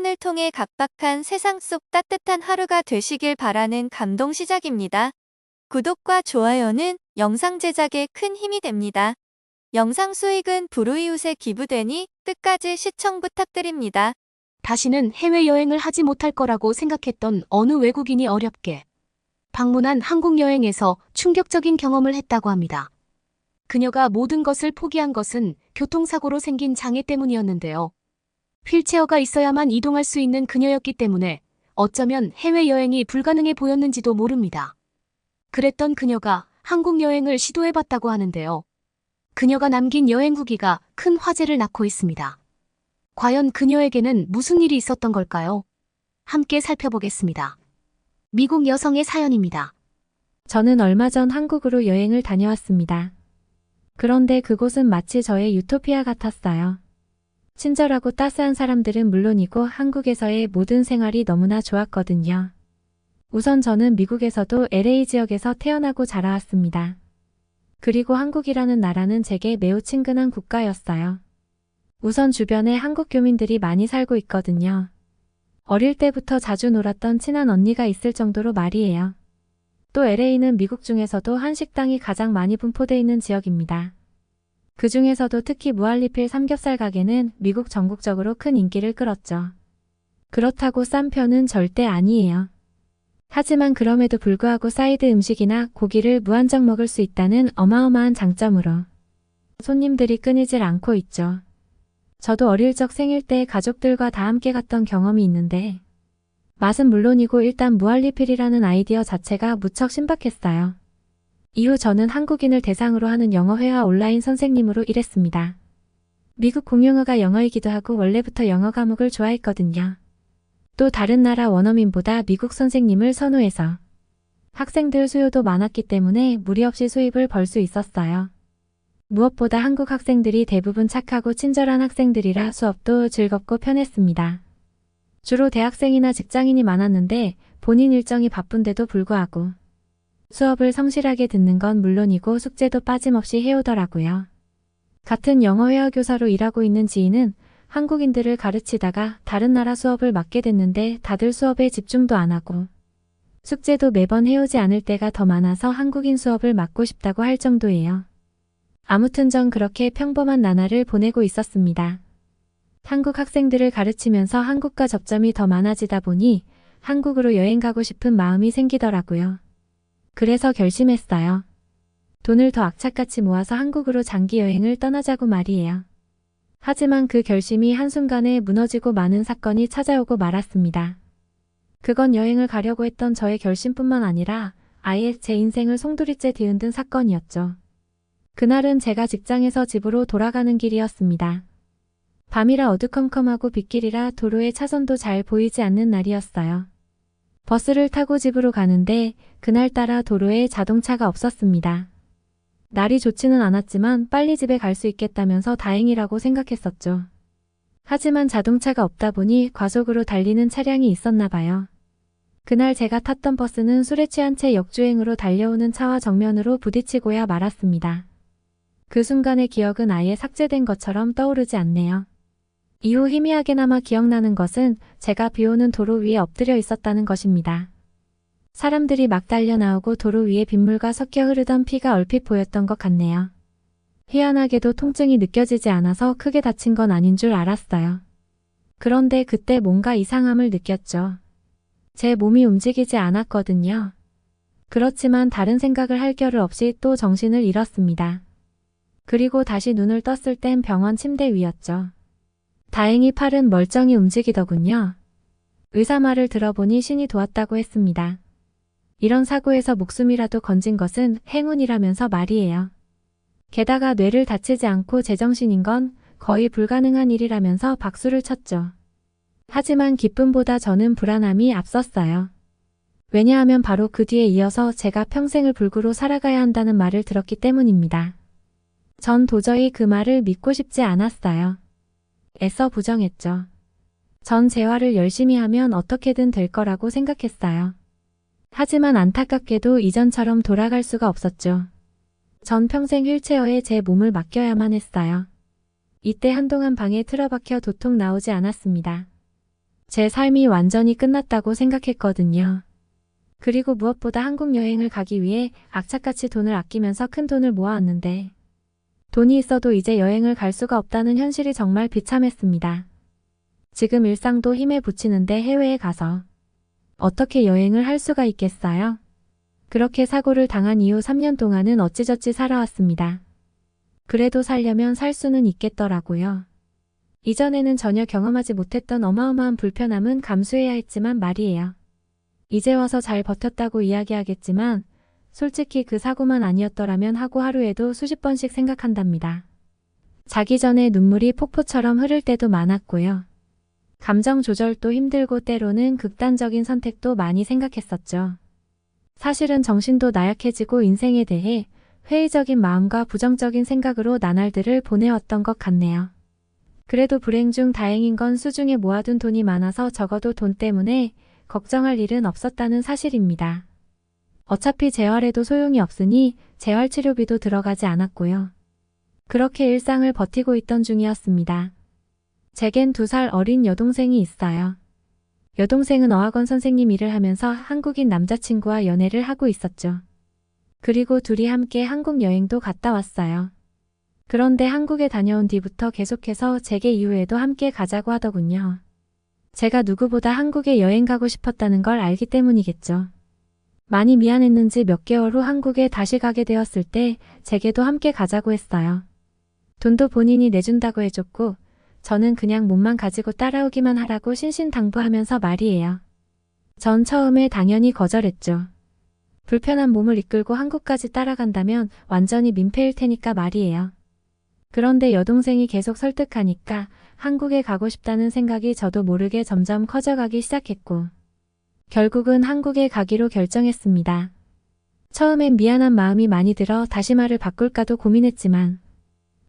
사연을 통해 각박한 세상 속 따뜻한 하루가 되시길 바라는 감동 시작입니다. 구독과 좋아요는 영상 제작에 큰 힘이 됩니다. 영상 수익은 불우이웃에 기부되니 끝까지 시청 부탁드립니다. 다시는 해외여행을 하지 못할 거라고 생각했던 어느 외국인이 어렵게 방문한 한국 여행에서 충격적인 경험을 했다고 합니다. 그녀가 모든 것을 포기한 것은 교통사고로 생긴 장애 때문이었는데요. 휠체어가 있어야만 이동할 수 있는 그녀였기 때문에 어쩌면 해외여행이 불가능해 보였는지도 모릅니다. 그랬던 그녀가 한국 여행을 시도해봤다고 하는데요. 그녀가 남긴 여행 후기가 큰 화제를 낳고 있습니다. 과연 그녀에게는 무슨 일이 있었던 걸까요? 함께 살펴보겠습니다. 미국 여성의 사연입니다. 저는 얼마 전 한국으로 여행을 다녀왔습니다. 그런데 그곳은 마치 저의 유토피아 같았어요. 친절하고 따스한 사람들은 물론이고 한국에서의 모든 생활이 너무나 좋았거든요. 우선 저는 미국에서도 LA 지역에서 태어나고 자라왔습니다. 그리고 한국이라는 나라는 제게 매우 친근한 국가였어요. 우선 주변에 한국 교민들이 많이 살고 있거든요. 어릴 때부터 자주 놀았던 친한 언니가 있을 정도로 말이에요. 또 LA는 미국 중에서도 한식당이 가장 많이 분포되어 있는 지역입니다. 그 중에서도 특히 무알리필 삼겹살 가게는 미국 전국적으로 큰 인기를 끌었죠. 그렇다고 싼 편은 절대 아니에요. 하지만 그럼에도 불구하고 사이드 음식이나 고기를 무한정 먹을 수 있다는 어마어마한 장점으로 손님들이 끊이질 않고 있죠. 저도 어릴 적 생일 때 가족들과 다 함께 갔던 경험이 있는데 맛은 물론이고 일단 무알리필이라는 아이디어 자체가 무척 신박했어요. 이후 저는 한국인을 대상으로 하는 영어회화 온라인 선생님으로 일했습니다. 미국 공용어가 영어이기도 하고 원래부터 영어 과목을 좋아했거든요. 또 다른 나라 원어민보다 미국 선생님을 선호해서 학생들 수요도 많았기 때문에 무리 없이 수입을 벌 수 있었어요. 무엇보다 한국 학생들이 대부분 착하고 친절한 학생들이라 수업도 즐겁고 편했습니다. 주로 대학생이나 직장인이 많았는데 본인 일정이 바쁜데도 불구하고 수업을 성실하게 듣는 건 물론이고 숙제도 빠짐없이 해오더라고요. 같은 영어회화 교사로 일하고 있는 지인은 한국인들을 가르치다가 다른 나라 수업을 맡게 됐는데 다들 수업에 집중도 안 하고 숙제도 매번 해오지 않을 때가 더 많아서 한국인 수업을 맡고 싶다고 할 정도예요. 아무튼 전 그렇게 평범한 나날을 보내고 있었습니다. 한국 학생들을 가르치면서 한국과 접점이 더 많아지다 보니 한국으로 여행 가고 싶은 마음이 생기더라고요. 그래서 결심했어요. 돈을 더 악착같이 모아서 한국으로 장기 여행을 떠나자고 말이에요. 하지만 그 결심이 한순간에 무너지고 많은 사건이 찾아오고 말았습니다. 그건 여행을 가려고 했던 저의 결심뿐만 아니라 아예 제 인생을 송두리째 뒤흔든 사건이었죠. 그날은 제가 직장에서 집으로 돌아가는 길이었습니다. 밤이라 어두컴컴하고 빗길이라 도로에 차선도 잘 보이지 않는 날이었어요. 버스를 타고 집으로 가는데 그날따라 도로에 자동차가 없었습니다. 날이 좋지는 않았지만 빨리 집에 갈 수 있겠다면서 다행이라고 생각했었죠. 하지만 자동차가 없다 보니 과속으로 달리는 차량이 있었나 봐요. 그날 제가 탔던 버스는 술에 취한 채 역주행으로 달려오는 차와 정면으로 부딪히고야 말았습니다. 그 순간의 기억은 아예 삭제된 것처럼 떠오르지 않네요. 이후 희미하게나마 기억나는 것은 제가 비오는 도로 위에 엎드려 있었다는 것입니다. 사람들이 막 달려나오고 도로 위에 빗물과 섞여 흐르던 피가 얼핏 보였던 것 같네요. 희한하게도 통증이 느껴지지 않아서 크게 다친 건 아닌 줄 알았어요. 그런데 그때 뭔가 이상함을 느꼈죠. 제 몸이 움직이지 않았거든요. 그렇지만 다른 생각을 할 겨를 없이 또 정신을 잃었습니다. 그리고 다시 눈을 떴을 땐 병원 침대 위였죠. 다행히 팔은 멀쩡히 움직이더군요. 의사 말을 들어보니 신이 도왔다고 했습니다. 이런 사고에서 목숨이라도 건진 것은 행운이라면서 말이에요. 게다가 뇌를 다치지 않고 제정신인 건 거의 불가능한 일이라면서 박수를 쳤죠. 하지만 기쁨보다 저는 불안함이 앞섰어요. 왜냐하면 바로 그 뒤에 이어서 제가 평생을 불구로 살아가야 한다는 말을 들었기 때문입니다. 전 도저히 그 말을 믿고 싶지 않았어요. 애써 부정했죠. 전 재활을 열심히 하면 어떻게든 될 거라고 생각했어요. 하지만 안타깝게도 이전처럼 돌아갈 수가 없었죠. 전 평생 휠체어에 제 몸을 맡겨야만 했어요. 이때 한동안 방에 틀어박혀 도통 나오지 않았습니다. 제 삶이 완전히 끝났다고 생각했거든요. 그리고 무엇보다 한국 여행을 가기 위해 악착같이 돈을 아끼면서 큰 돈을 모아왔는데 돈이 있어도 이제 여행을 갈 수가 없다는 현실이 정말 비참했습니다. 지금 일상도 힘에 부치는데 해외에 가서 어떻게 여행을 할 수가 있겠어요? 그렇게 사고를 당한 이후 3년 동안은 어찌저찌 살아왔습니다. 그래도 살려면 살 수는 있겠더라고요. 이전에는 전혀 경험하지 못했던 어마어마한 불편함은 감수해야 했지만 말이에요. 이제 와서 잘 버텼다고 이야기하겠지만 솔직히 그 사고만 아니었더라면 하고 하루에도 수십 번씩 생각한답니다. 자기 전에 눈물이 폭포처럼 흐를 때도 많았고요. 감정 조절도 힘들고 때로는 극단적인 선택도 많이 생각했었죠. 사실은 정신도 나약해지고 인생에 대해 회의적인 마음과 부정적인 생각으로 나날들을 보내왔던 것 같네요. 그래도 불행 중 다행인 건 수중에 모아둔 돈이 많아서 적어도 돈 때문에 걱정할 일은 없었다는 사실입니다. 어차피 재활해도 소용이 없으니 재활치료비도 들어가지 않았고요. 그렇게 일상을 버티고 있던 중이었습니다. 제겐 2살 어린 여동생이 있어요. 여동생은 어학원 선생님 일을 하면서 한국인 남자친구와 연애를 하고 있었죠. 그리고 둘이 함께 한국 여행도 갔다 왔어요. 그런데 한국에 다녀온 뒤부터 계속해서 재개 이후에도 함께 가자고 하더군요. 제가 누구보다 한국에 여행 가고 싶었다는 걸 알기 때문이겠죠. 많이 미안했는지 몇 개월 후 한국에 다시 가게 되었을 때 제게도 함께 가자고 했어요. 돈도 본인이 내준다고 해줬고 저는 그냥 몸만 가지고 따라오기만 하라고 신신당부하면서 말이에요. 전 처음에 당연히 거절했죠. 불편한 몸을 이끌고 한국까지 따라간다면 완전히 민폐일 테니까 말이에요. 그런데 여동생이 계속 설득하니까 한국에 가고 싶다는 생각이 저도 모르게 점점 커져가기 시작했고 결국은 한국에 가기로 결정했습니다. 처음엔 미안한 마음이 많이 들어 다시 말을 바꿀까도 고민했지만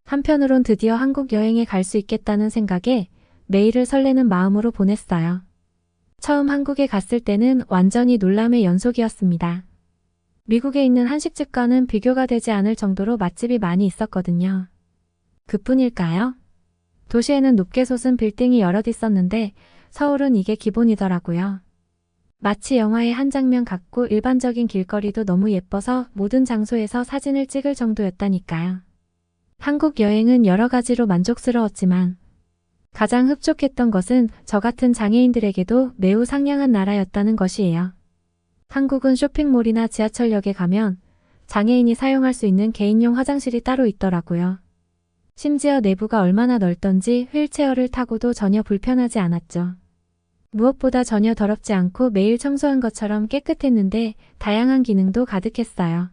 한편으론 드디어 한국 여행에 갈 수 있겠다는 생각에 메일을 설레는 마음으로 보냈어요. 처음 한국에 갔을 때는 완전히 놀람의 연속이었습니다. 미국에 있는 한식집과는 비교가 되지 않을 정도로 맛집이 많이 있었거든요. 그뿐일까요? 도시에는 높게 솟은 빌딩이 여럿 있었는데 서울은 이게 기본이더라고요. 마치 영화의 한 장면 같고 일반적인 길거리도 너무 예뻐서 모든 장소에서 사진을 찍을 정도였다니까요. 한국 여행은 여러 가지로 만족스러웠지만 가장 흡족했던 것은 저 같은 장애인들에게도 매우 상냥한 나라였다는 것이에요. 한국은 쇼핑몰이나 지하철역에 가면 장애인이 사용할 수 있는 개인용 화장실이 따로 있더라고요. 심지어 내부가 얼마나 넓던지 휠체어를 타고도 전혀 불편하지 않았죠. 무엇보다 전혀 더럽지 않고 매일 청소한 것처럼 깨끗했는데 다양한 기능도 가득했어요.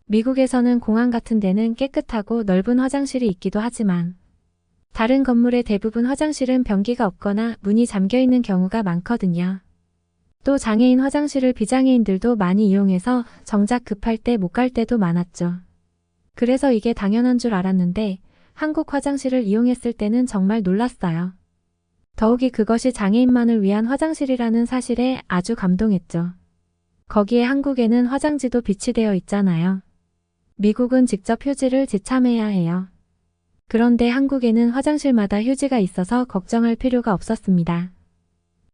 미국에서는 공항 같은 데는 깨끗하고 넓은 화장실이 있기도 하지만 다른 건물의 대부분 화장실은 변기가 없거나 문이 잠겨 있는 경우가 많거든요. 또 장애인 화장실을 비장애인들도 많이 이용해서 정작 급할 때 못 갈 때도 많았죠. 그래서 이게 당연한 줄 알았는데 한국 화장실을 이용했을 때는 정말 놀랐어요. 더욱이 그것이 장애인만을 위한 화장실이라는 사실에 아주 감동했죠. 거기에 한국에는 화장지도 비치되어 있잖아요. 미국은 직접 휴지를 지참해야 해요. 그런데 한국에는 화장실마다 휴지가 있어서 걱정할 필요가 없었습니다.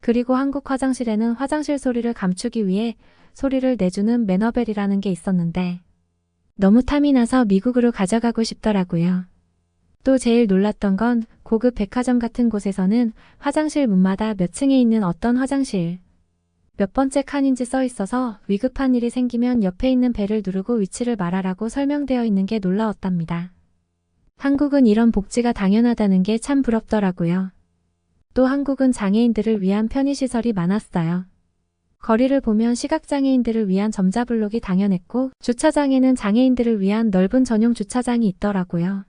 그리고 한국 화장실에는 화장실 소리를 감추기 위해 소리를 내주는 매너벨이라는 게 있었는데 너무 탐이 나서 미국으로 가져가고 싶더라고요. 또 제일 놀랐던 건 고급 백화점 같은 곳에서는 화장실 문마다 몇 층에 있는 어떤 화장실, 몇 번째 칸인지 써 있어서 위급한 일이 생기면 옆에 있는 벨을 누르고 위치를 말하라고 설명되어 있는 게 놀라웠답니다. 한국은 이런 복지가 당연하다는 게 참 부럽더라고요. 또 한국은 장애인들을 위한 편의시설이 많았어요. 거리를 보면 시각장애인들을 위한 점자블록이 당연했고 주차장에는 장애인들을 위한 넓은 전용 주차장이 있더라고요.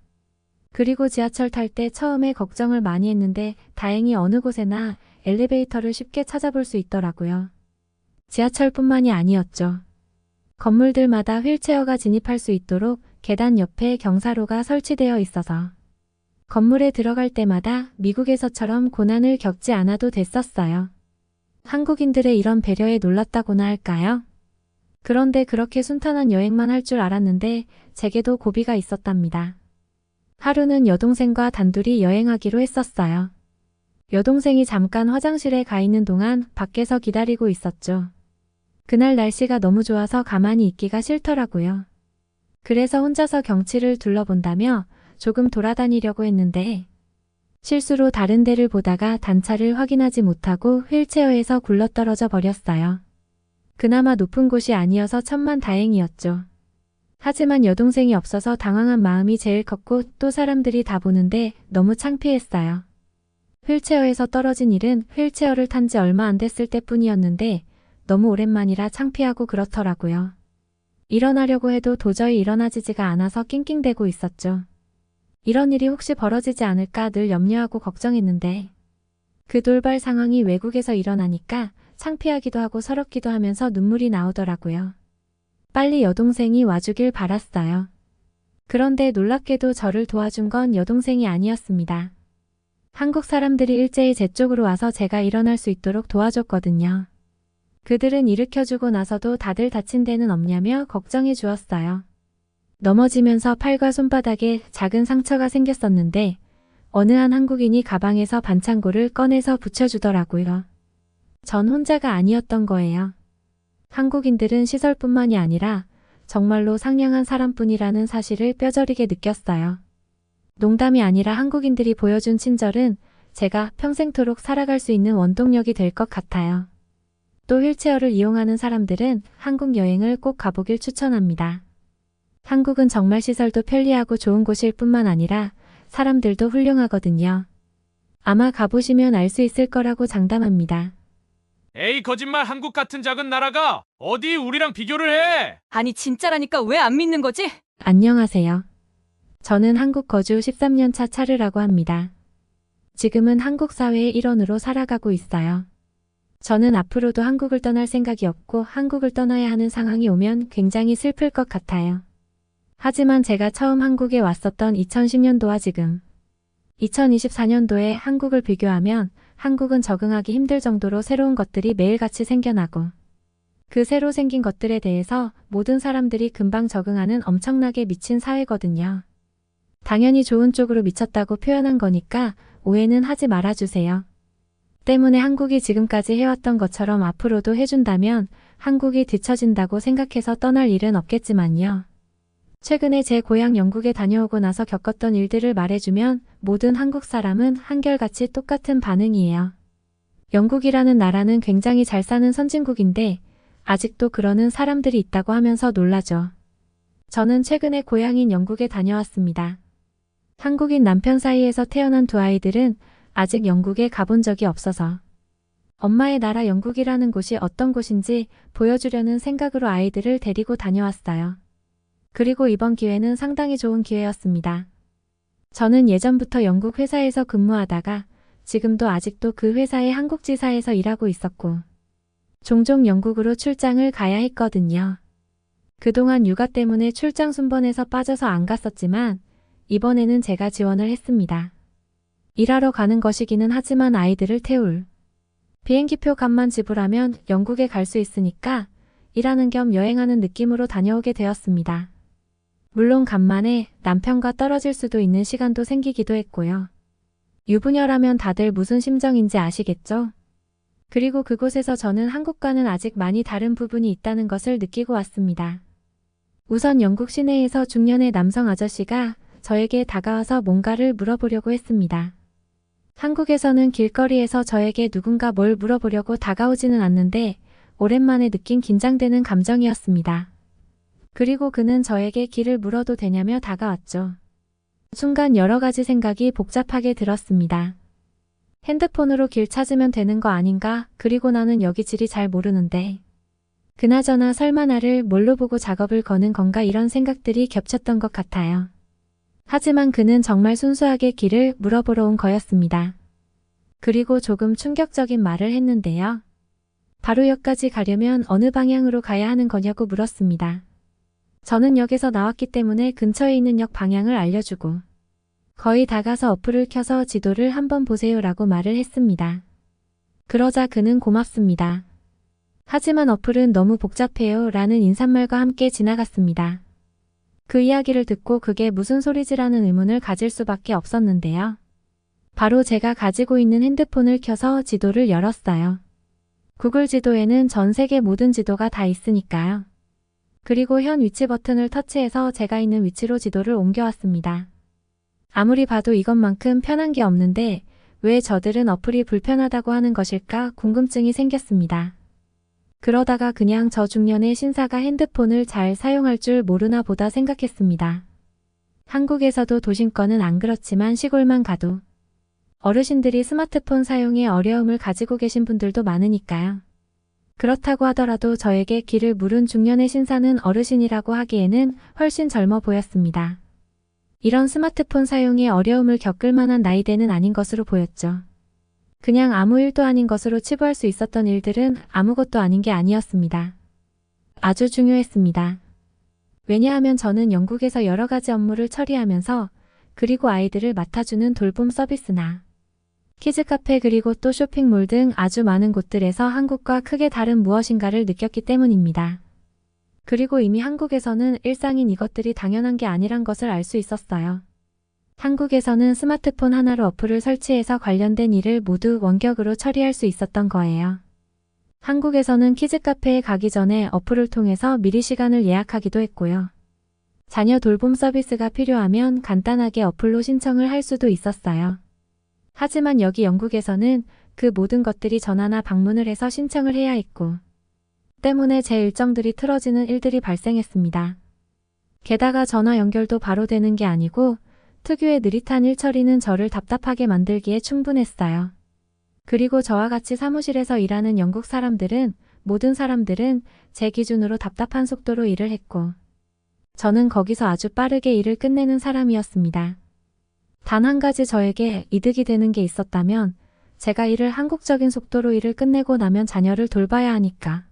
그리고 지하철 탈 때 처음에 걱정을 많이 했는데 다행히 어느 곳에나 엘리베이터를 쉽게 찾아볼 수 있더라고요. 지하철뿐만이 아니었죠. 건물들마다 휠체어가 진입할 수 있도록 계단 옆에 경사로가 설치되어 있어서 건물에 들어갈 때마다 미국에서처럼 고난을 겪지 않아도 됐었어요. 한국인들의 이런 배려에 놀랐다고나 할까요? 그런데 그렇게 순탄한 여행만 할 줄 알았는데 제게도 고비가 있었답니다. 하루는 여동생과 단둘이 여행하기로 했었어요. 여동생이 잠깐 화장실에 가 있는 동안 밖에서 기다리고 있었죠. 그날 날씨가 너무 좋아서 가만히 있기가 싫더라고요. 그래서 혼자서 경치를 둘러본다며 조금 돌아다니려고 했는데 실수로 다른 데를 보다가 단차를 확인하지 못하고 휠체어에서 굴러떨어져 버렸어요. 그나마 높은 곳이 아니어서 천만다행이었죠. 하지만 여동생이 없어서 당황한 마음이 제일 컸고 또 사람들이 다 보는데 너무 창피했어요. 휠체어에서 떨어진 일은 휠체어를 탄 지 얼마 안 됐을 때뿐이었는데 너무 오랜만이라 창피하고 그렇더라고요. 일어나려고 해도 도저히 일어나지지가 않아서 낑낑대고 있었죠. 이런 일이 혹시 벌어지지 않을까 늘 염려하고 걱정했는데 그 돌발 상황이 외국에서 일어나니까 창피하기도 하고 서럽기도 하면서 눈물이 나오더라고요. 빨리 여동생이 와주길 바랐어요. 그런데 놀랍게도 저를 도와준 건 여동생이 아니었습니다. 한국 사람들이 일제히 제 쪽으로 와서 제가 일어날 수 있도록 도와줬거든요. 그들은 일으켜주고 나서도 다들 다친 데는 없냐며 걱정해 주었어요. 넘어지면서 팔과 손바닥에 작은 상처가 생겼었는데 어느 한 한국인이 가방에서 반창고를 꺼내서 붙여주더라고요. 전 혼자가 아니었던 거예요. 한국인들은 시설뿐만이 아니라 정말로 상냥한 사람뿐이라는 사실을 뼈저리게 느꼈어요. 농담이 아니라 한국인들이 보여준 친절은 제가 평생토록 살아갈 수 있는 원동력이 될 것 같아요. 또 휠체어를 이용하는 사람들은 한국 여행을 꼭 가보길 추천합니다. 한국은 정말 시설도 편리하고 좋은 곳일 뿐만 아니라 사람들도 훌륭하거든요. 아마 가보시면 알 수 있을 거라고 장담합니다. 에이 거짓말. 한국 같은 작은 나라가 어디 우리랑 비교를 해. 아니 진짜라니까 왜 안 믿는 거지? 안녕하세요. 저는 한국 거주 13년 차 차르라고 합니다. 지금은 한국 사회의 일원으로 살아가고 있어요. 저는 앞으로도 한국을 떠날 생각이 없고 한국을 떠나야 하는 상황이 오면 굉장히 슬플 것 같아요. 하지만 제가 처음 한국에 왔었던 2010년도와 지금 2024년도에 한국을 비교하면 한국은 적응하기 힘들 정도로 새로운 것들이 매일같이 생겨나고 그 새로 생긴 것들에 대해서 모든 사람들이 금방 적응하는 엄청나게 미친 사회거든요. 당연히 좋은 쪽으로 미쳤다고 표현한 거니까 오해는 하지 말아주세요. 때문에 한국이 지금까지 해왔던 것처럼 앞으로도 해준다면 한국이 뒤처진다고 생각해서 떠날 일은 없겠지만요. 최근에 제 고향 영국에 다녀오고 나서 겪었던 일들을 말해주면 모든 한국 사람은 한결같이 똑같은 반응이에요. 영국이라는 나라는 굉장히 잘 사는 선진국인데 아직도 그러는 사람들이 있다고 하면서 놀라죠. 저는 최근에 고향인 영국에 다녀왔습니다. 한국인 남편 사이에서 태어난 두 아이들은 아직 영국에 가본 적이 없어서 엄마의 나라 영국이라는 곳이 어떤 곳인지 보여주려는 생각으로 아이들을 데리고 다녀왔어요. 그리고 이번 기회는 상당히 좋은 기회였습니다. 저는 예전부터 영국 회사에서 근무하다가 지금도 아직도 그 회사의 한국 지사에서 일하고 있었고 종종 영국으로 출장을 가야 했거든요. 그동안 육아 때문에 출장 순번에서 빠져서 안 갔었지만 이번에는 제가 지원을 했습니다. 일하러 가는 것이기는 하지만 아이들을 태울 비행기표 값만 지불하면 영국에 갈 수 있으니까 일하는 겸 여행하는 느낌으로 다녀오게 되었습니다. 물론 간만에 남편과 떨어질 수도 있는 시간도 생기기도 했고요. 유부녀라면 다들 무슨 심정인지 아시겠죠? 그리고 그곳에서 저는 한국과는 아직 많이 다른 부분이 있다는 것을 느끼고 왔습니다. 우선 영국 시내에서 중년의 남성 아저씨가 저에게 다가와서 뭔가를 물어보려고 했습니다. 한국에서는 길거리에서 저에게 누군가 뭘 물어보려고 다가오지는 않는데 오랜만에 느낀 긴장되는 감정이었습니다. 그리고 그는 저에게 길을 물어도 되냐며 다가왔죠. 순간 여러 가지 생각이 복잡하게 들었습니다. 핸드폰으로 길 찾으면 되는 거 아닌가? 그리고 나는 여기 지리 잘 모르는데. 그나저나 설마 나를 뭘로 보고 작업을 거는 건가 이런 생각들이 겹쳤던 것 같아요. 하지만 그는 정말 순수하게 길을 물어보러 온 거였습니다. 그리고 조금 충격적인 말을 했는데요. 바로 역까지 가려면 어느 방향으로 가야 하는 거냐고 물었습니다. 저는 역에서 나왔기 때문에 근처에 있는 역 방향을 알려주고 거의 다 가서 어플을 켜서 지도를 한번 보세요라고 말을 했습니다. 그러자 그는 고맙습니다. 하지만 어플은 너무 복잡해요 라는 인사말과 함께 지나갔습니다. 그 이야기를 듣고 그게 무슨 소리지라는 의문을 가질 수밖에 없었는데요. 바로 제가 가지고 있는 핸드폰을 켜서 지도를 열었어요. 구글 지도에는 전 세계 모든 지도가 다 있으니까요. 그리고 현 위치 버튼을 터치해서 제가 있는 위치로 지도를 옮겨왔습니다. 아무리 봐도 이것만큼 편한 게 없는데 왜 저들은 어플이 불편하다고 하는 것일까 궁금증이 생겼습니다. 그러다가 그냥 저 중년의 신사가 핸드폰을 잘 사용할 줄 모르나 보다 생각했습니다. 한국에서도 도심권은 안 그렇지만 시골만 가도 어르신들이 스마트폰 사용에 어려움을 가지고 계신 분들도 많으니까요. 그렇다고 하더라도 저에게 길을 물은 중년의 신사는 어르신이라고 하기에는 훨씬 젊어 보였습니다. 이런 스마트폰 사용에 어려움을 겪을 만한 나이대는 아닌 것으로 보였죠. 그냥 아무 일도 아닌 것으로 치부할 수 있었던 일들은 아무것도 아닌 게 아니었습니다. 아주 중요했습니다. 왜냐하면 저는 영국에서 여러 가지 업무를 처리하면서 그리고 아이들을 맡아주는 돌봄 서비스나 키즈카페 그리고 또 쇼핑몰 등 아주 많은 곳들에서 한국과 크게 다른 무엇인가를 느꼈기 때문입니다. 그리고 이미 한국에서는 일상인 이것들이 당연한 게 아니란 것을 알 수 있었어요. 한국에서는 스마트폰 하나로 어플을 설치해서 관련된 일을 모두 원격으로 처리할 수 있었던 거예요. 한국에서는 키즈카페에 가기 전에 어플을 통해서 미리 시간을 예약하기도 했고요. 자녀 돌봄 서비스가 필요하면 간단하게 어플로 신청을 할 수도 있었어요. 하지만 여기 영국에서는 그 모든 것들이 전화나 방문을 해서 신청을 해야 했고 때문에 제 일정들이 틀어지는 일들이 발생했습니다. 게다가 전화 연결도 바로 되는 게 아니고 특유의 느릿한 일 처리는 저를 답답하게 만들기에 충분했어요. 그리고 저와 같이 사무실에서 일하는 영국 사람들은 모든 사람들은 제 기준으로 답답한 속도로 일을 했고 저는 거기서 아주 빠르게 일을 끝내는 사람이었습니다. 단 한 가지 저에게 이득이 되는 게 있었다면 제가 일을 한국적인 속도로 일을 끝내고 나면 자녀를 돌봐야 하니까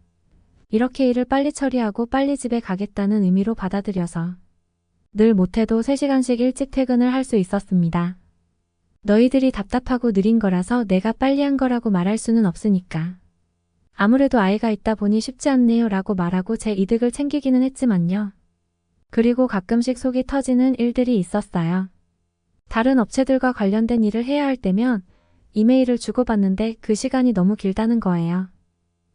이렇게 일을 빨리 처리하고 빨리 집에 가겠다는 의미로 받아들여서 늘 못해도 3시간씩 일찍 퇴근을 할 수 있었습니다. 너희들이 답답하고 느린 거라서 내가 빨리 한 거라고 말할 수는 없으니까. 아무래도 아이가 있다 보니 쉽지 않네요 라고 말하고 제 이득을 챙기기는 했지만요. 그리고 가끔씩 속이 터지는 일들이 있었어요. 다른 업체들과 관련된 일을 해야 할 때면 이메일을 주고받는데 그 시간이 너무 길다는 거예요.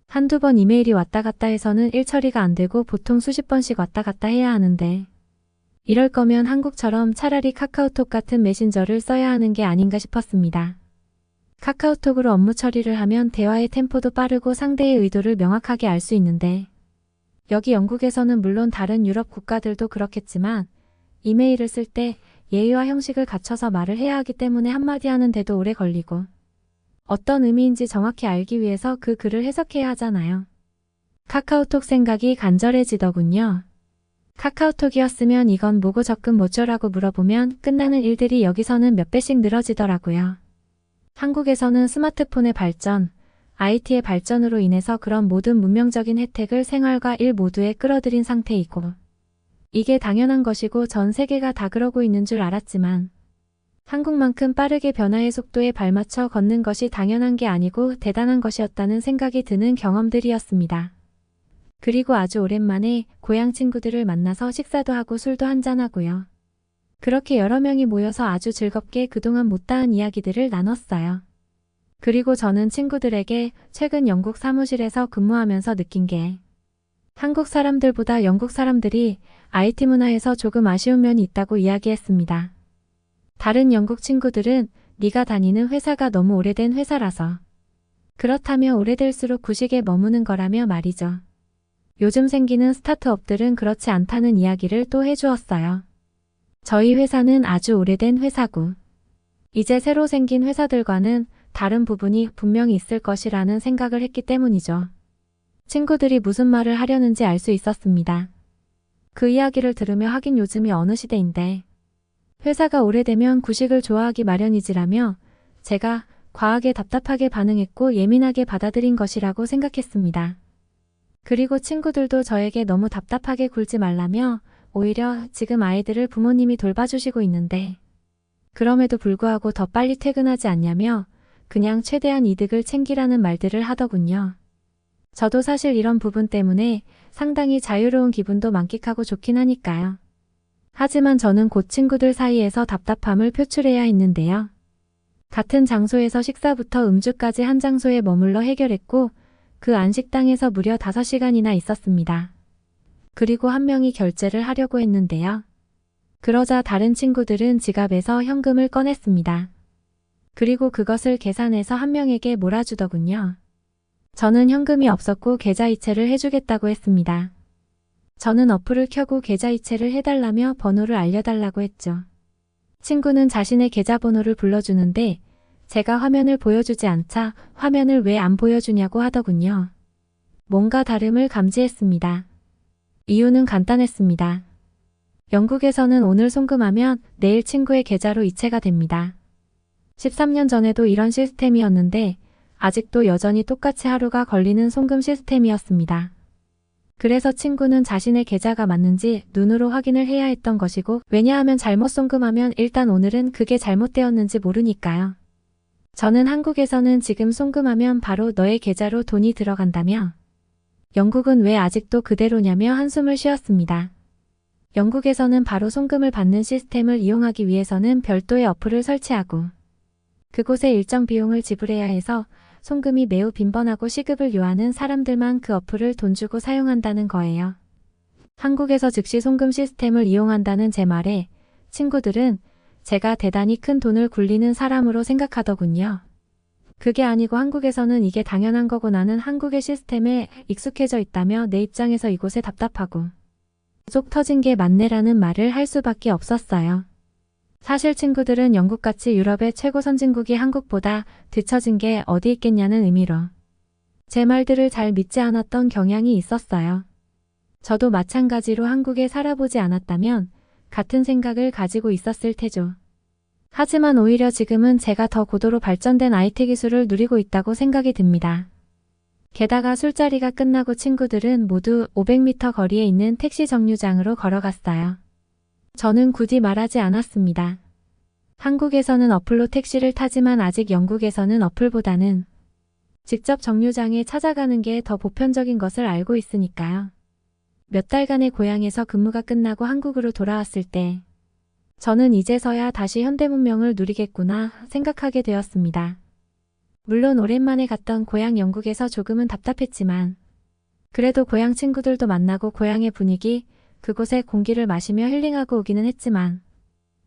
한두 번 이메일이 왔다 갔다 해서는 일 처리가 안 되고 보통 수십 번씩 왔다 갔다 해야 하는데 이럴 거면 한국처럼 차라리 카카오톡 같은 메신저를 써야 하는 게 아닌가 싶었습니다. 카카오톡으로 업무 처리를 하면 대화의 템포도 빠르고 상대의 의도를 명확하게 알 수 있는데 여기 영국에서는 물론 다른 유럽 국가들도 그렇겠지만 이메일을 쓸 때 예의와 형식을 갖춰서 말을 해야 하기 때문에 한마디 하는데도 오래 걸리고 어떤 의미인지 정확히 알기 위해서 그 글을 해석해야 하잖아요. 카카오톡 생각이 간절해지더군요. 카카오톡이었으면 이건 뭐고 저건 뭐죠라고 물어보면 끝나는 일들이 여기서는 몇 배씩 늘어지더라고요. 한국에서는 스마트폰의 발전, IT의 발전으로 인해서 그런 모든 문명적인 혜택을 생활과 일 모두에 끌어들인 상태이고 이게 당연한 것이고 전 세계가 다 그러고 있는 줄 알았지만 한국만큼 빠르게 변화의 속도에 발맞춰 걷는 것이 당연한 게 아니고 대단한 것이었다는 생각이 드는 경험들이었습니다. 그리고 아주 오랜만에 고향 친구들을 만나서 식사도 하고 술도 한잔하고요. 그렇게 여러 명이 모여서 아주 즐겁게 그동안 못다한 이야기들을 나눴어요. 그리고 저는 친구들에게 최근 영국 사무실에서 근무하면서 느낀 게 한국 사람들보다 영국 사람들이 IT 문화에서 조금 아쉬운 면이 있다고 이야기했습니다. 다른 영국 친구들은 네가 다니는 회사가 너무 오래된 회사라서 그렇다며 오래될수록 구식에 머무는 거라며 말이죠. 요즘 생기는 스타트업들은 그렇지 않다는 이야기를 또 해주었어요. 저희 회사는 아주 오래된 회사고 이제 새로 생긴 회사들과는 다른 부분이 분명히 있을 것이라는 생각을 했기 때문이죠. 친구들이 무슨 말을 하려는지 알 수 있었습니다. 그 이야기를 들으며 하긴 요즘이 어느 시대인데 회사가 오래되면 구식을 좋아하기 마련이지라며 제가 과하게 답답하게 반응했고 예민하게 받아들인 것이라고 생각했습니다. 그리고 친구들도 저에게 너무 답답하게 굴지 말라며 오히려 지금 아이들을 부모님이 돌봐주시고 있는데 그럼에도 불구하고 더 빨리 퇴근하지 않냐며 그냥 최대한 이득을 챙기라는 말들을 하더군요. 저도 사실 이런 부분 때문에 상당히 자유로운 기분도 만끽하고 좋긴 하니까요. 하지만 저는 곧 친구들 사이에서 답답함을 표출해야 했는데요. 같은 장소에서 식사부터 음주까지 한 장소에 머물러 해결했고 그 안식당에서 무려 5시간이나 있었습니다. 그리고 한 명이 결제를 하려고 했는데요. 그러자 다른 친구들은 지갑에서 현금을 꺼냈습니다. 그리고 그것을 계산해서 한 명에게 몰아주더군요. 저는 현금이 없었고 계좌이체를 해주겠다고 했습니다. 저는 어플을 켜고 계좌이체를 해달라며 번호를 알려달라고 했죠. 친구는 자신의 계좌번호를 불러주는데 제가 화면을 보여주지 않자 화면을 왜 안 보여주냐고 하더군요. 뭔가 다름을 감지했습니다. 이유는 간단했습니다. 영국에서는 오늘 송금하면 내일 친구의 계좌로 이체가 됩니다. 13년 전에도 이런 시스템이었는데 아직도 여전히 똑같이 하루가 걸리는 송금 시스템이었습니다. 그래서 친구는 자신의 계좌가 맞는지 눈으로 확인을 해야 했던 것이고 왜냐하면 잘못 송금하면 일단 오늘은 그게 잘못되었는지 모르니까요. 저는 한국에서는 지금 송금하면 바로 너의 계좌로 돈이 들어간다며 영국은 왜 아직도 그대로냐며 한숨을 쉬었습니다. 영국에서는 바로 송금을 받는 시스템을 이용하기 위해서는 별도의 어플을 설치하고 그곳에 일정 비용을 지불해야 해서 송금이 매우 빈번하고 시급을 요하는 사람들만 그 어플을 돈 주고 사용한다는 거예요. 한국에서 즉시 송금 시스템을 이용한다는 제 말에 친구들은 제가 대단히 큰 돈을 굴리는 사람으로 생각하더군요. 그게 아니고 한국에서는 이게 당연한 거고 나는 한국의 시스템에 익숙해져 있다며 내 입장에서 이곳에 답답하고 쏙 터진 게 맞네라는 말을 할 수밖에 없었어요. 사실 친구들은 영국같이 유럽의 최고 선진국이 한국보다 뒤처진 게 어디 있겠냐는 의미로 제 말들을 잘 믿지 않았던 경향이 있었어요. 저도 마찬가지로 한국에 살아보지 않았다면 같은 생각을 가지고 있었을 테죠. 하지만 오히려 지금은 제가 더 고도로 발전된 IT 기술을 누리고 있다고 생각이 듭니다. 게다가 술자리가 끝나고 친구들은 모두 500m 거리에 있는 택시 정류장으로 걸어갔어요. 저는 굳이 말하지 않았습니다. 한국에서는 어플로 택시를 타지만 아직 영국에서는 어플보다는 직접 정류장에 찾아가는 게 더 보편적인 것을 알고 있으니까요. 몇 달간의 고향에서 근무가 끝나고 한국으로 돌아왔을 때 저는 이제서야 다시 현대문명을 누리겠구나 생각하게 되었습니다. 물론 오랜만에 갔던 고향 영국에서 조금은 답답했지만 그래도 고향 친구들도 만나고 고향의 분위기, 그곳의 공기를 마시며 힐링하고 오기는 했지만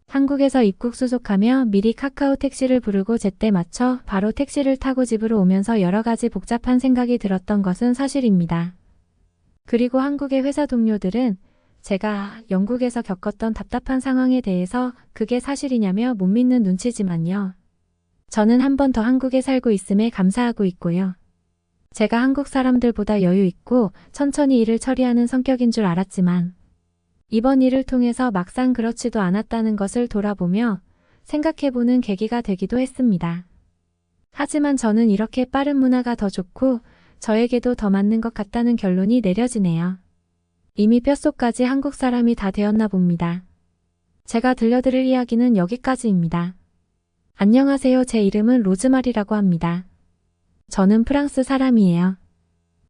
한국에서 입국 수속하며 미리 카카오 택시를 부르고 제때 맞춰 바로 택시를 타고 집으로 오면서 여러 가지 복잡한 생각이 들었던 것은 사실입니다. 그리고 한국의 회사 동료들은 제가 영국에서 겪었던 답답한 상황에 대해서 그게 사실이냐며 못 믿는 눈치지만요. 저는 한 번 더 한국에 살고 있음에 감사하고 있고요. 제가 한국 사람들보다 여유 있고 천천히 일을 처리하는 성격인 줄 알았지만 이번 일을 통해서 막상 그렇지도 않았다는 것을 돌아보며 생각해보는 계기가 되기도 했습니다. 하지만 저는 이렇게 빠른 문화가 더 좋고 저에게도 더 맞는 것 같다는 결론이 내려지네요. 이미 뼛속까지 한국 사람이 다 되었나 봅니다. 제가 들려드릴 이야기는 여기까지입니다. 안녕하세요. 제 이름은 로즈마리라고 합니다. 저는 프랑스 사람이에요.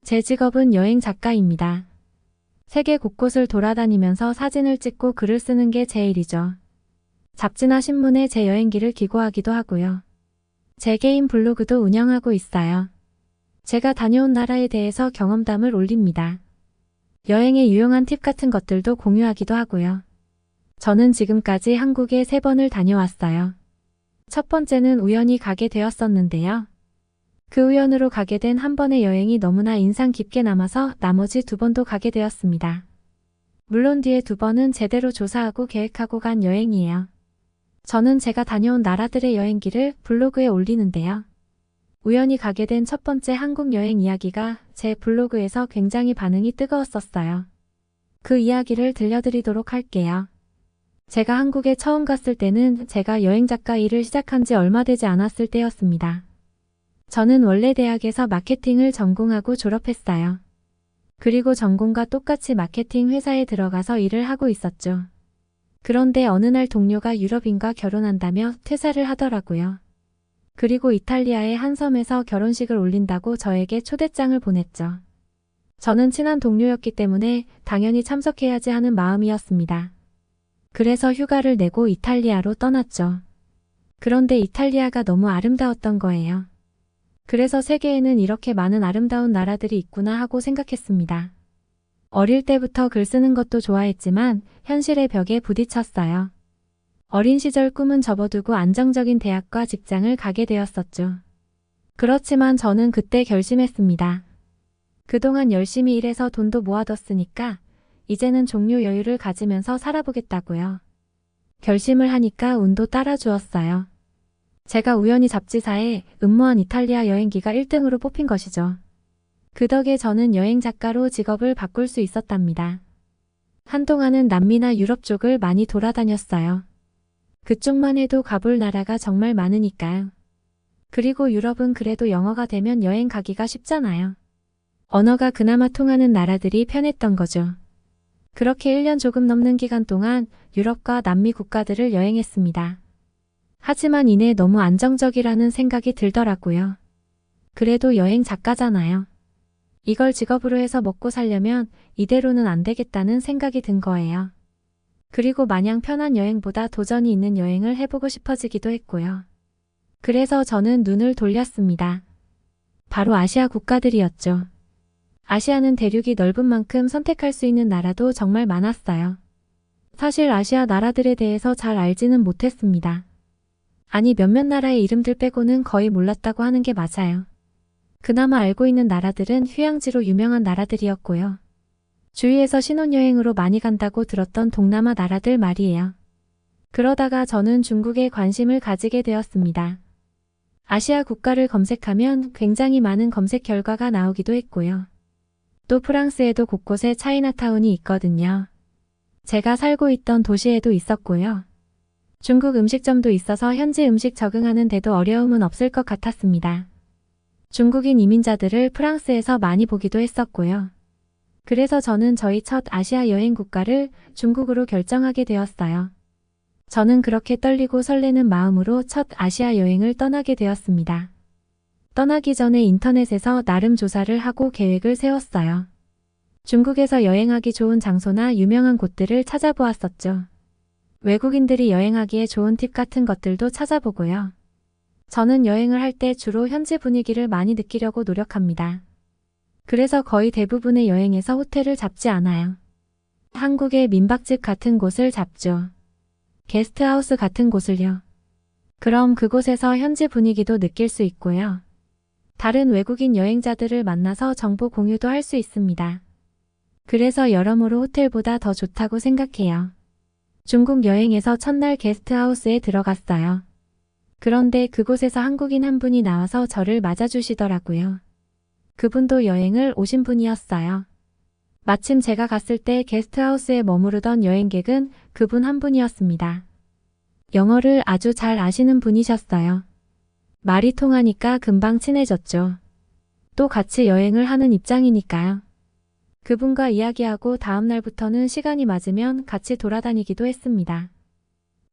제 직업은 여행 작가입니다. 세계 곳곳을 돌아다니면서 사진을 찍고 글을 쓰는 게 제 일이죠. 잡지나 신문에 제 여행기를 기고하기도 하고요. 제 개인 블로그도 운영하고 있어요. 제가 다녀온 나라에 대해서 경험담을 올립니다. 여행에 유용한 팁 같은 것들도 공유하기도 하고요. 저는 지금까지 한국에 3번을 다녀왔어요. 첫 번째는 우연히 가게 되었었는데요. 그 우연으로 가게 된 한 번의 여행이 너무나 인상 깊게 남아서 나머지 2번도 가게 되었습니다. 물론 뒤에 2번은 제대로 조사하고 계획하고 간 여행이에요. 저는 제가 다녀온 나라들의 여행기를 블로그에 올리는데요. 우연히 가게 된 첫 번째 한국 여행 이야기가 제 블로그에서 굉장히 반응이 뜨거웠었어요. 그 이야기를 들려드리도록 할게요. 제가 한국에 처음 갔을 때는 제가 여행작가 일을 시작한 지 얼마 되지 않았을 때였습니다. 저는 원래 대학에서 마케팅을 전공하고 졸업했어요. 그리고 전공과 똑같이 마케팅 회사에 들어가서 일을 하고 있었죠. 그런데 어느 날 동료가 유럽인과 결혼한다며 퇴사를 하더라고요. 그리고 이탈리아의 한 섬에서 결혼식을 올린다고 저에게 초대장을 보냈죠. 저는 친한 동료였기 때문에 당연히 참석해야지 하는 마음이었습니다. 그래서 휴가를 내고 이탈리아로 떠났죠. 그런데 이탈리아가 너무 아름다웠던 거예요. 그래서 세계에는 이렇게 많은 아름다운 나라들이 있구나 하고 생각했습니다. 어릴 때부터 글 쓰는 것도 좋아했지만 현실의 벽에 부딪혔어요. 어린 시절 꿈은 접어두고 안정적인 대학과 직장을 가게 되었었죠. 그렇지만 저는 그때 결심했습니다. 그동안 열심히 일해서 돈도 모아뒀으니까 이제는 종료 여유를 가지면서 살아보겠다고요. 결심을 하니까 운도 따라주었어요. 제가 우연히 잡지사에 음모한 이탈리아 여행기가 1등으로 뽑힌 것이죠. 그 덕에 저는 여행 작가로 직업을 바꿀 수 있었답니다. 한동안은 남미나 유럽 쪽을 많이 돌아다녔어요. 그쪽만 해도 가볼 나라가 정말 많으니까요. 그리고 유럽은 그래도 영어가 되면 여행 가기가 쉽잖아요. 언어가 그나마 통하는 나라들이 편했던 거죠. 그렇게 1년 조금 넘는 기간 동안 유럽과 남미 국가들을 여행했습니다. 하지만 이내 너무 안정적이라는 생각이 들더라고요. 그래도 여행 작가잖아요. 이걸 직업으로 해서 먹고 살려면 이대로는 안 되겠다는 생각이 든 거예요. 그리고 마냥 편한 여행보다 도전이 있는 여행을 해보고 싶어지기도 했고요. 그래서 저는 눈을 돌렸습니다. 바로 아시아 국가들이었죠. 아시아는 대륙이 넓은 만큼 선택할 수 있는 나라도 정말 많았어요. 사실 아시아 나라들에 대해서 잘 알지는 못했습니다. 아니 몇몇 나라의 이름들 빼고는 거의 몰랐다고 하는 게 맞아요. 그나마 알고 있는 나라들은 휴양지로 유명한 나라들이었고요. 주위에서 신혼여행으로 많이 간다고 들었던 동남아 나라들 말이에요. 그러다가 저는 중국에 관심을 가지게 되었습니다. 아시아 국가를 검색하면 굉장히 많은 검색 결과가 나오기도 했고요. 또 프랑스에도 곳곳에 차이나타운이 있거든요. 제가 살고 있던 도시에도 있었고요. 중국 음식점도 있어서 현지 음식 적응하는 데도 어려움은 없을 것 같았습니다. 중국인 이민자들을 프랑스에서 많이 보기도 했었고요. 그래서 저는 저희 첫 아시아 여행 국가를 중국으로 결정하게 되었어요. 저는 그렇게 떨리고 설레는 마음으로 첫 아시아 여행을 떠나게 되었습니다. 떠나기 전에 인터넷에서 나름 조사를 하고 계획을 세웠어요. 중국에서 여행하기 좋은 장소나 유명한 곳들을 찾아보았었죠. 외국인들이 여행하기에 좋은 팁 같은 것들도 찾아보고요. 저는 여행을 할 때 주로 현지 분위기를 많이 느끼려고 노력합니다. 그래서 거의 대부분의 여행에서 호텔을 잡지 않아요. 한국의 민박집 같은 곳을 잡죠. 게스트하우스 같은 곳을요. 그럼 그곳에서 현지 분위기도 느낄 수 있고요. 다른 외국인 여행자들을 만나서 정보 공유도 할 수 있습니다. 그래서 여러모로 호텔보다 더 좋다고 생각해요. 중국 여행에서 첫날 게스트하우스에 들어갔어요. 그런데 그곳에서 한국인 한 분이 나와서 저를 맞아주시더라고요. 그분도 여행을 오신 분이었어요. 마침 제가 갔을 때 게스트하우스에 머무르던 여행객은 그분 한 분이었습니다. 영어를 아주 잘 아시는 분이셨어요. 말이 통하니까 금방 친해졌죠. 또 같이 여행을 하는 입장이니까요. 그분과 이야기하고 다음 날부터는 시간이 맞으면 같이 돌아다니기도 했습니다.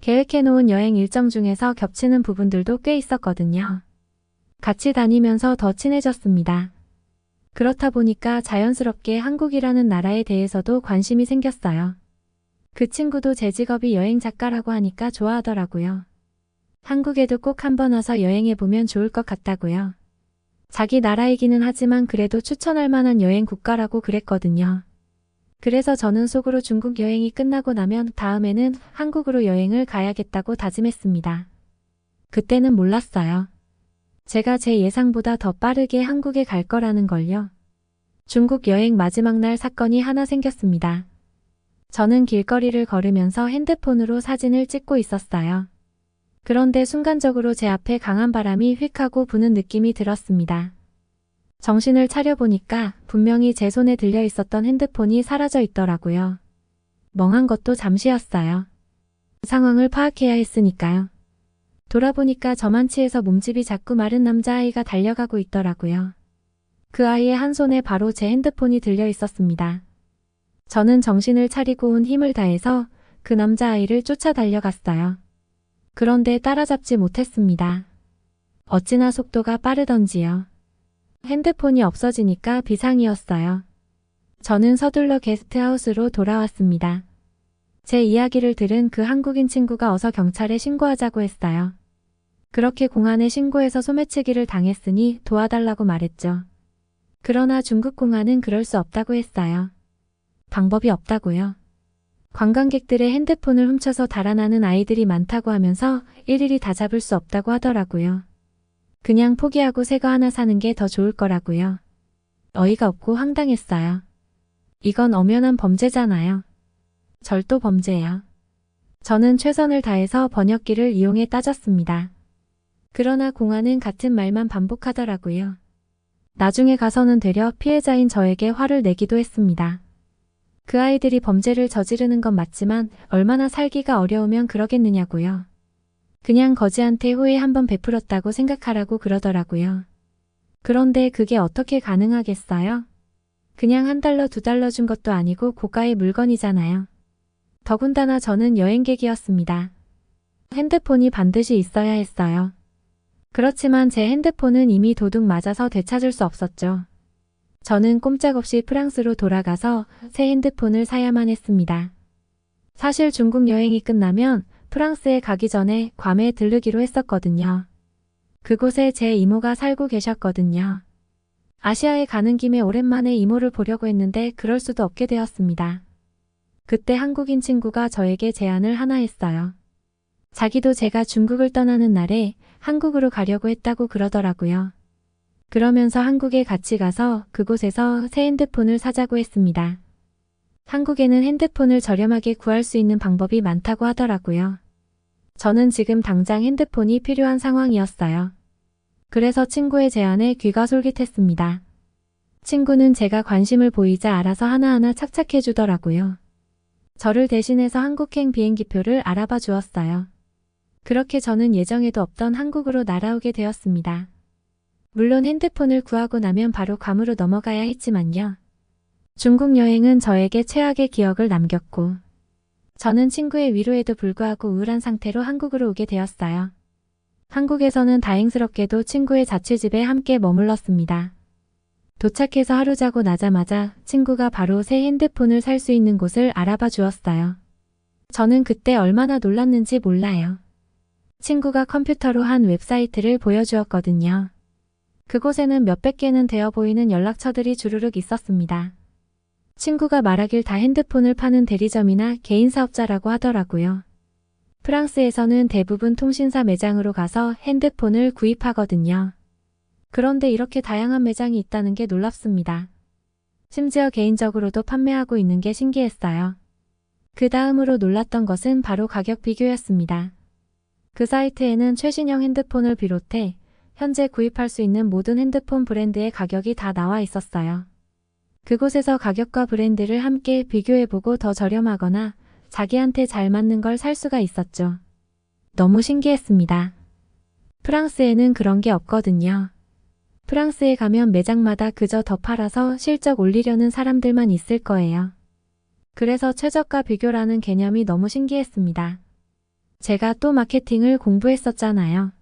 계획해놓은 여행 일정 중에서 겹치는 부분들도 꽤 있었거든요. 같이 다니면서 더 친해졌습니다. 그렇다 보니까 자연스럽게 한국이라는 나라에 대해서도 관심이 생겼어요. 그 친구도 제 직업이 여행 작가라고 하니까 좋아하더라고요. 한국에도 꼭 한번 와서 여행해보면 좋을 것 같다고요. 자기 나라이기는 하지만 그래도 추천할 만한 여행 국가라고 그랬거든요. 그래서 저는 속으로 중국 여행이 끝나고 나면 다음에는 한국으로 여행을 가야겠다고 다짐했습니다. 그때는 몰랐어요. 제가 제 예상보다 더 빠르게 한국에 갈 거라는 걸요. 중국 여행 마지막 날 사건이 하나 생겼습니다. 저는 길거리를 걸으면서 핸드폰으로 사진을 찍고 있었어요. 그런데 순간적으로 제 앞에 강한 바람이 휙 하고 부는 느낌이 들었습니다. 정신을 차려보니까 분명히 제 손에 들려 있었던 핸드폰이 사라져 있더라고요. 멍한 것도 잠시였어요. 상황을 파악해야 했으니까요. 돌아보니까 저만치에서 몸집이 작고 마른 남자아이가 달려가고 있더라고요. 그 아이의 한 손에 바로 제 핸드폰이 들려 있었습니다. 저는 정신을 차리고 온 힘을 다해서 그 남자아이를 쫓아 달려갔어요. 그런데 따라잡지 못했습니다. 어찌나 속도가 빠르던지요. 핸드폰이 없어지니까 비상이었어요. 저는 서둘러 게스트하우스로 돌아왔습니다. 제 이야기를 들은 그 한국인 친구가 어서 경찰에 신고하자고 했어요. 그렇게 공안에 신고해서 소매치기를 당했으니 도와달라고 말했죠. 그러나 중국 공안은 그럴 수 없다고 했어요. 방법이 없다고요. 관광객들의 핸드폰을 훔쳐서 달아나는 아이들이 많다고 하면서 일일이 다 잡을 수 없다고 하더라고요. 그냥 포기하고 새 거 하나 사는 게 더 좋을 거라고요. 어이가 없고 황당했어요. 이건 엄연한 범죄잖아요. 절도 범죄예요. 저는 최선을 다해서 번역기를 이용해 따졌습니다. 그러나 공안은 같은 말만 반복하더라고요. 나중에 가서는 되려 피해자인 저에게 화를 내기도 했습니다. 그 아이들이 범죄를 저지르는 건 맞지만 얼마나 살기가 어려우면 그러겠느냐고요. 그냥 거지한테 호의 한번 베풀었다고 생각하라고 그러더라고요. 그런데 그게 어떻게 가능하겠어요? 그냥 $1, $2 준 것도 아니고 고가의 물건이잖아요. 더군다나 저는 여행객이었습니다. 핸드폰이 반드시 있어야 했어요. 그렇지만 제 핸드폰은 이미 도둑 맞아서 되찾을 수 없었죠. 저는 꼼짝없이 프랑스로 돌아가서 새 핸드폰을 사야만 했습니다. 사실 중국 여행이 끝나면 프랑스에 가기 전에 괌에 들르기로 했었거든요. 그곳에 제 이모가 살고 계셨거든요. 아시아에 가는 김에 오랜만에 이모를 보려고 했는데 그럴 수도 없게 되었습니다. 그때 한국인 친구가 저에게 제안을 하나 했어요. 자기도 제가 중국을 떠나는 날에 한국으로 가려고 했다고 그러더라고요. 그러면서 한국에 같이 가서 그곳에서 새 핸드폰을 사자고 했습니다. 한국에는 핸드폰을 저렴하게 구할 수 있는 방법이 많다고 하더라고요. 저는 지금 당장 핸드폰이 필요한 상황이었어요. 그래서 친구의 제안에 귀가 솔깃했습니다. 친구는 제가 관심을 보이자 알아서 하나하나 착착해 주더라고요. 저를 대신해서 한국행 비행기표를 알아봐 주었어요. 그렇게 저는 예정에도 없던 한국으로 날아오게 되었습니다. 물론 핸드폰을 구하고 나면 바로 괌으로 넘어가야 했지만요. 중국 여행은 저에게 최악의 기억을 남겼고 저는 친구의 위로에도 불구하고 우울한 상태로 한국으로 오게 되었어요. 한국에서는 다행스럽게도 친구의 자취집에 함께 머물렀습니다. 도착해서 하루 자고 나자마자 친구가 바로 새 핸드폰을 살 수 있는 곳을 알아봐 주었어요. 저는 그때 얼마나 놀랐는지 몰라요. 친구가 컴퓨터로 한 웹사이트를 보여주었거든요. 그곳에는 몇백 개는 되어 보이는 연락처들이 주르륵 있었습니다. 친구가 말하길 다 핸드폰을 파는 대리점이나 개인 사업자라고 하더라고요. 프랑스에서는 대부분 통신사 매장으로 가서 핸드폰을 구입하거든요. 그런데 이렇게 다양한 매장이 있다는 게 놀랍습니다. 심지어 개인적으로도 판매하고 있는 게 신기했어요. 그 다음으로 놀랐던 것은 바로 가격 비교였습니다. 그 사이트에는 최신형 핸드폰을 비롯해 현재 구입할 수 있는 모든 핸드폰 브랜드의 가격이 다 나와 있었어요. 그곳에서 가격과 브랜드를 함께 비교해보고 더 저렴하거나 자기한테 잘 맞는 걸 살 수가 있었죠. 너무 신기했습니다. 프랑스에는 그런 게 없거든요. 프랑스에 가면 매장마다 그저 더 팔아서 실적 올리려는 사람들만 있을 거예요. 그래서 최저가 비교라는 개념이 너무 신기했습니다. 제가 또 마케팅을 공부했었잖아요.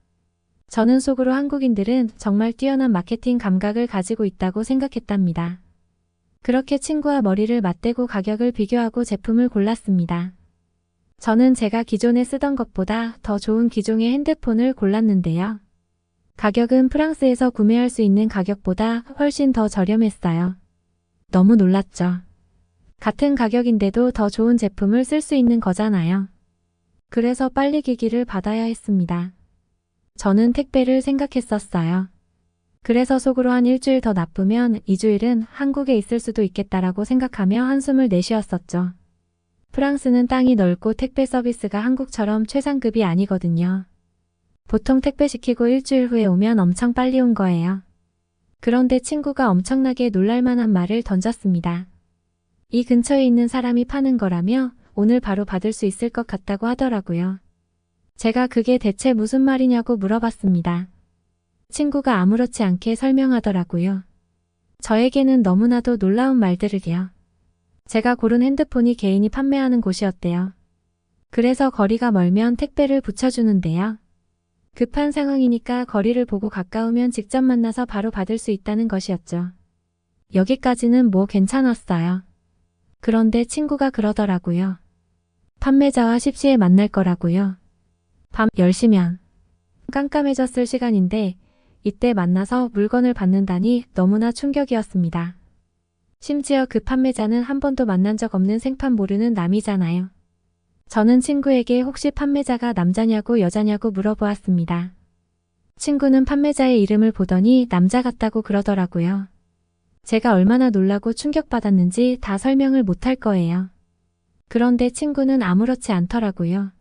저는 속으로 한국인들은 정말 뛰어난 마케팅 감각을 가지고 있다고 생각했답니다. 그렇게 친구와 머리를 맞대고 가격을 비교하고 제품을 골랐습니다. 저는 제가 기존에 쓰던 것보다 더 좋은 기종의 핸드폰을 골랐는데요. 가격은 프랑스에서 구매할 수 있는 가격보다 훨씬 더 저렴했어요. 너무 놀랐죠. 같은 가격인데도 더 좋은 제품을 쓸 수 있는 거잖아요. 그래서 빨리 기기를 받아야 했습니다. 저는 택배를 생각했었어요. 그래서 속으로 한 일주일 더 나쁘면 2주일은 한국에 있을 수도 있겠다라고 생각하며 한숨을 내쉬었었죠. 프랑스는 땅이 넓고 택배 서비스가 한국처럼 최상급이 아니거든요. 보통 택배 시키고 일주일 후에 오면 엄청 빨리 온 거예요. 그런데 친구가 엄청나게 놀랄만한 말을 던졌습니다. 이 근처에 있는 사람이 파는 거라며 오늘 바로 받을 수 있을 것 같다고 하더라고요. 제가 그게 대체 무슨 말이냐고 물어봤습니다. 친구가 아무렇지 않게 설명하더라고요. 저에게는 너무나도 놀라운 말들을요. 제가 고른 핸드폰이 개인이 판매하는 곳이었대요. 그래서 거리가 멀면 택배를 붙여주는데요. 급한 상황이니까 거리를 보고 가까우면 직접 만나서 바로 받을 수 있다는 것이었죠. 여기까지는 뭐 괜찮았어요. 그런데 친구가 그러더라고요. 판매자와 10시에 만날 거라고요. 밤 10시면. 깜깜해졌을 시간인데 이때 만나서 물건을 받는다니 너무나 충격이었습니다. 심지어 그 판매자는 한 번도 만난 적 없는 생판 모르는 남이잖아요. 저는 친구에게 혹시 판매자가 남자냐고 여자냐고 물어보았습니다. 친구는 판매자의 이름을 보더니 남자 같다고 그러더라고요. 제가 얼마나 놀라고 충격받았는지 다 설명을 못할 거예요. 그런데 친구는 아무렇지 않더라고요.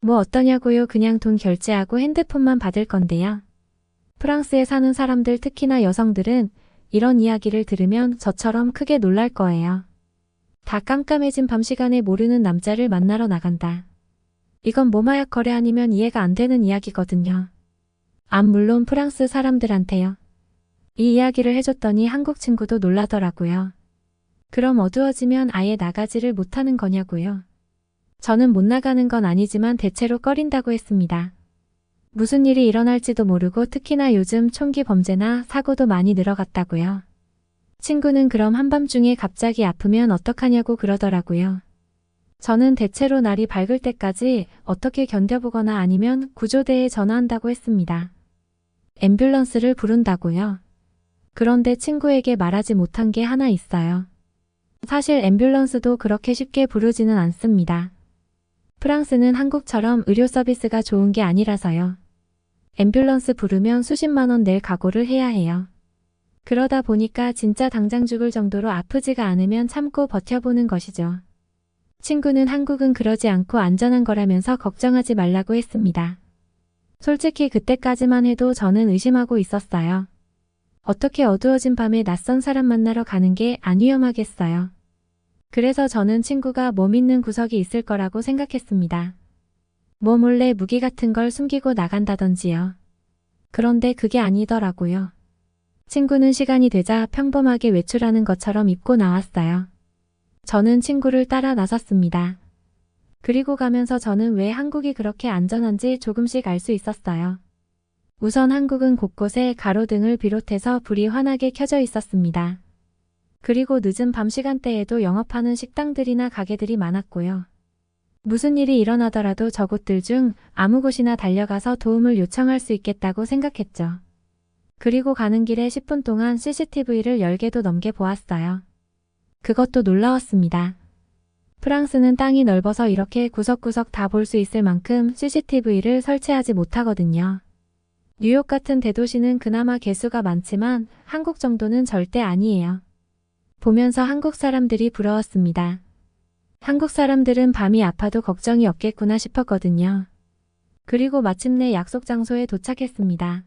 뭐 어떠냐고요? 그냥 돈 결제하고 핸드폰만 받을 건데요. 프랑스에 사는 사람들, 특히나 여성들은 이런 이야기를 들으면 저처럼 크게 놀랄 거예요. 다 깜깜해진 밤 시간에 모르는 남자를 만나러 나간다. 이건 뭐 마약 거래 아니면 이해가 안 되는 이야기거든요. 물론 프랑스 사람들한테요. 이 이야기를 해줬더니 한국 친구도 놀라더라고요. 그럼 어두워지면 아예 나가지를 못하는 거냐고요. 저는 못 나가는 건 아니지만 대체로 꺼린다고 했습니다. 무슨 일이 일어날지도 모르고 특히나 요즘 총기 범죄나 사고도 많이 늘어갔다고요. 친구는 그럼 한밤중에 갑자기 아프면 어떡하냐고 그러더라고요. 저는 대체로 날이 밝을 때까지 어떻게 견뎌보거나 아니면 구조대에 전화한다고 했습니다. 앰뷸런스를 부른다고요. 그런데 친구에게 말하지 못한 게 하나 있어요. 사실 앰뷸런스도 그렇게 쉽게 부르지는 않습니다. 프랑스는 한국처럼 의료 서비스가 좋은 게 아니라서요. 앰뷸런스 부르면 수십만 원 낼 각오를 해야 해요. 그러다 보니까 진짜 당장 죽을 정도로 아프지가 않으면 참고 버텨보는 것이죠. 친구는 한국은 그러지 않고 안전한 거라면서 걱정하지 말라고 했습니다. 솔직히 그때까지만 해도 저는 의심하고 있었어요. 어떻게 어두워진 밤에 낯선 사람 만나러 가는 게 안 위험하겠어요. 그래서 저는 친구가 뭐 믿는 구석이 있을 거라고 생각했습니다. 뭐 몰래 무기 같은 걸 숨기고 나간다던지요. 그런데 그게 아니더라고요. 친구는 시간이 되자 평범하게 외출하는 것처럼 입고 나왔어요. 저는 친구를 따라 나섰습니다. 그리고 가면서 저는 왜 한국이 그렇게 안전한지 조금씩 알 수 있었어요. 우선 한국은 곳곳에 가로등을 비롯해서 불이 환하게 켜져 있었습니다. 그리고 늦은 밤 시간대에도 영업하는 식당들이나 가게들이 많았고요. 무슨 일이 일어나더라도 저곳들 중 아무 곳이나 달려가서 도움을 요청할 수 있겠다고 생각했죠. 그리고 가는 길에 10분 동안 CCTV를 10개도 넘게 보았어요. 그것도 놀라웠습니다. 프랑스는 땅이 넓어서 이렇게 구석구석 다 볼 수 있을 만큼 CCTV를 설치하지 못하거든요. 뉴욕 같은 대도시는 그나마 개수가 많지만 한국 정도는 절대 아니에요. 보면서 한국 사람들이 부러웠습니다. 한국 사람들은 밤이 아파도 걱정이 없겠구나 싶었거든요. 그리고 마침내 약속 장소에 도착했습니다.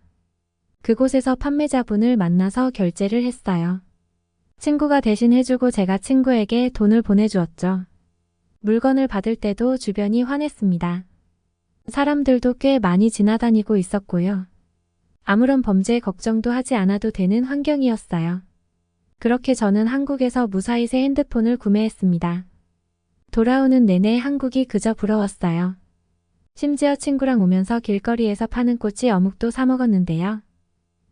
그곳에서 판매자분을 만나서 결제를 했어요. 친구가 대신 해주고 제가 친구에게 돈을 보내주었죠. 물건을 받을 때도 주변이 환했습니다. 사람들도 꽤 많이 지나다니고 있었고요. 아무런 범죄 걱정도 하지 않아도 되는 환경이었어요. 그렇게 저는 한국에서 무사히 새 핸드폰을 구매했습니다. 돌아오는 내내 한국이 그저 부러웠어요. 심지어 친구랑 오면서 길거리에서 파는 꼬치 어묵도 사 먹었는데요.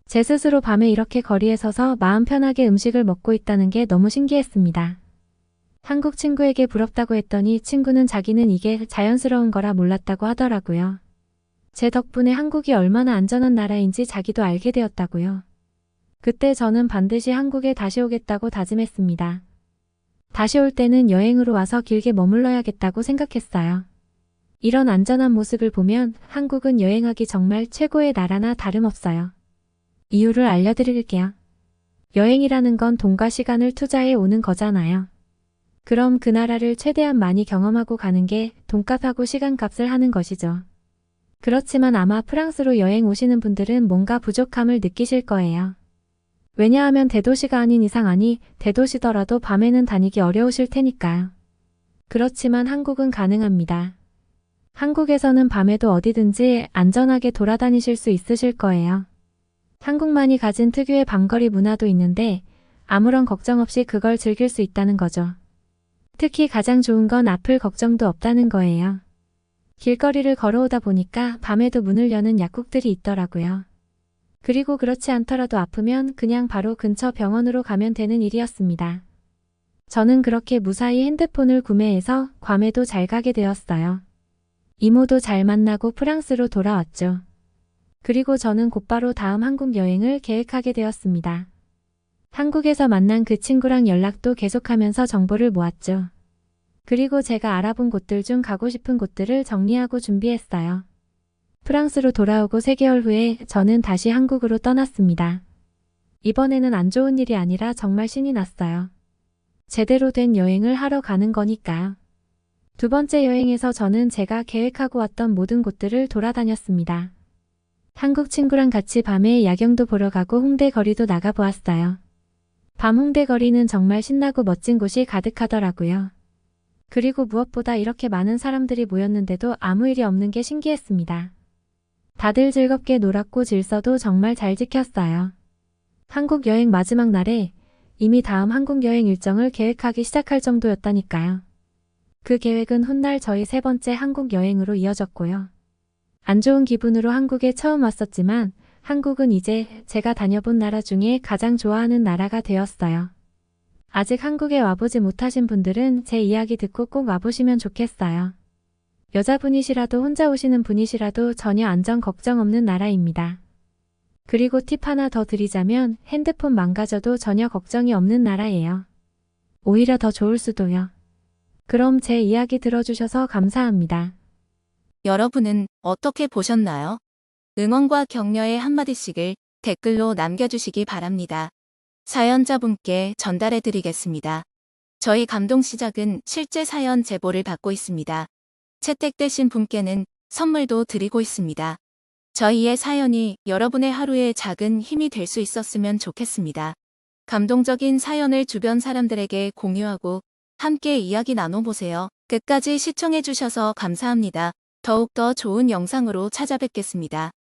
제 스스로 밤에 이렇게 거리에 서서 마음 편하게 음식을 먹고 있다는 게 너무 신기했습니다. 한국 친구에게 부럽다고 했더니 친구는 자기는 이게 자연스러운 거라 몰랐다고 하더라고요. 제 덕분에 한국이 얼마나 안전한 나라인지 자기도 알게 되었다고요. 그때 저는 반드시 한국에 다시 오겠다고 다짐했습니다. 다시 올 때는 여행으로 와서 길게 머물러야겠다고 생각했어요. 이런 안전한 모습을 보면 한국은 여행하기 정말 최고의 나라나 다름없어요. 이유를 알려드릴게요. 여행이라는 건 돈과 시간을 투자해 오는 거잖아요. 그럼 그 나라를 최대한 많이 경험하고 가는 게 돈값하고 시간값을 하는 것이죠. 그렇지만 아마 프랑스로 여행 오시는 분들은 뭔가 부족함을 느끼실 거예요. 왜냐하면 대도시가 아닌 이상, 아니 대도시더라도 밤에는 다니기 어려우실 테니까요. 그렇지만 한국은 가능합니다. 한국에서는 밤에도 어디든지 안전하게 돌아다니실 수 있으실 거예요. 한국만이 가진 특유의 밤거리 문화도 있는데 아무런 걱정 없이 그걸 즐길 수 있다는 거죠. 특히 가장 좋은 건 아플 걱정도 없다는 거예요. 길거리를 걸어오다 보니까 밤에도 문을 여는 약국들이 있더라고요. 그리고 그렇지 않더라도 아프면 그냥 바로 근처 병원으로 가면 되는 일이었습니다. 저는 그렇게 무사히 핸드폰을 구매해서 괌에도 잘 가게 되었어요. 이모도 잘 만나고 프랑스로 돌아왔죠. 그리고 저는 곧바로 다음 한국 여행을 계획하게 되었습니다. 한국에서 만난 그 친구랑 연락도 계속하면서 정보를 모았죠. 그리고 제가 알아본 곳들 중 가고 싶은 곳들을 정리하고 준비했어요. 프랑스로 돌아오고 3개월 후에 저는 다시 한국으로 떠났습니다. 이번에는 안 좋은 일이 아니라 정말 신이 났어요. 제대로 된 여행을 하러 가는 거니까요. 두 번째 여행에서 저는 제가 계획하고 왔던 모든 곳들을 돌아다녔습니다. 한국 친구랑 같이 밤에 야경도 보러 가고 홍대 거리도 나가보았어요. 밤 홍대 거리는 정말 신나고 멋진 곳이 가득하더라고요. 그리고 무엇보다 이렇게 많은 사람들이 모였는데도 아무 일이 없는 게 신기했습니다. 다들 즐겁게 놀았고 질서도 정말 잘 지켰어요. 한국 여행 마지막 날에 이미 다음 한국 여행 일정을 계획하기 시작할 정도였다니까요. 그 계획은 훗날 저희 3번째 한국 여행으로 이어졌고요. 안 좋은 기분으로 한국에 처음 왔었지만 한국은 이제 제가 다녀본 나라 중에 가장 좋아하는 나라가 되었어요. 아직 한국에 와보지 못하신 분들은 제 이야기 듣고 꼭 와보시면 좋겠어요. 여자분이시라도 혼자 오시는 분이시라도 전혀 안전 걱정 없는 나라입니다. 그리고 팁 하나 더 드리자면 핸드폰 망가져도 전혀 걱정이 없는 나라예요. 오히려 더 좋을 수도요. 그럼 제 이야기 들어주셔서 감사합니다. 여러분은 어떻게 보셨나요? 응원과 격려의 한마디씩을 댓글로 남겨주시기 바랍니다. 사연자분께 전달해 드리겠습니다. 저희 감동시작은 실제 사연 제보를 받고 있습니다. 채택되신 분께는 선물도 드리고 있습니다. 저희의 사연이 여러분의 하루에 작은 힘이 될 수 있었으면 좋겠습니다. 감동적인 사연을 주변 사람들에게 공유하고 함께 이야기 나눠보세요. 끝까지 시청해주셔서 감사합니다. 더욱더 좋은 영상으로 찾아뵙겠습니다.